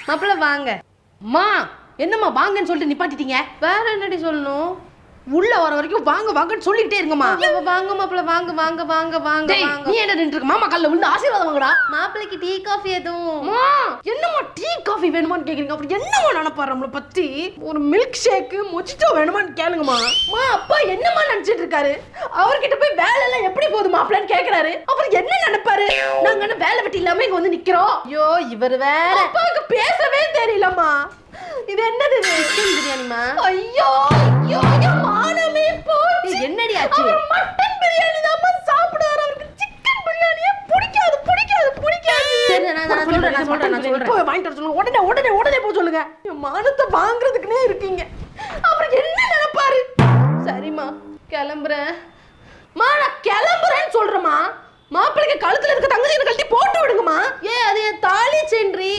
மாப்பிள்ள வாங்க. அம்மா என்னம்மா வாங்கன்னு சொல்லிட்டு நிப்பாட்டிட்டீங்க? வேற என்னடி சொல்லணும்? உள்ள வர வரைக்கும் வாங்க வாங்கன்னு சொல்லிக்கிட்டே இருங்கம்மா. வாங்க மாப்பிள்ள வாங்க வாங்க வாங்க வாங்க வாங்க. நீ என்ன நின்று மாமா கால்ல விழுந்து ஆசீர்வாதம் வாங்கடா. மாப்பிள்ளைக்கு டீ காஃபி எதுவும்? என்னம்மா டீ காஃபி வேணுமான்னு கேக்குறீங்க? அப்படி என்னம்மா நினைப்பாரு நம்மளை பத்தி? ஒரு மில்க் ஷேக் மொஜிட்டோ வேணுமான்னு கேளுங்கம்மா. அப்பா என்னம்மா நினைச்சிட்டு இருக்காரு? அவர்கிட்ட போய் வேலை எல்லாம் எப்படி போகுது மாப்பிள்ளன்னு கேக்குறாரு. அவர் என்ன நினைப்பாரு? நாங்க என்ன வேலை வெட்டி இல்லாம இங்க வந்து நிக்கிறோம்? ஐயோ இவர் வேற. அப்பாவுக்கு பேசவே தெரியலம்மா. இது என்னது? சிக்கன் பிரியாணிமா. ஐயோ ஐயோ மானமே போச்சு. என்னடி ஆச்சு? அவர் மட்டன் பிரியாணி தான் சாப்பிடுவார். அவருக்கு சிக்கன் பிரியாணியே பிடிக்காது பிடிக்காது பிடிக்காது. சரி நான் சொல்றேன். போய் வாங்கிட்டு வர சொல்லுங்க. உடனே உடனே உடனே போய் சொல்லுங்க. என் மானத்தை வாங்குறதுக்குனே இருக்கீங்க. அவர் என்ன நினைப்பாரு? சரிம்மா கிளம்புறேன். நான் கிளம்புறேன்னு சொல்றேம்மா. மாப்பிள்ளைக்கு கழுத்துல இருக்க தங்கச்சி கழட்டி போட்டு விடுங்கம்மா. அது என் தாலி சென்றி.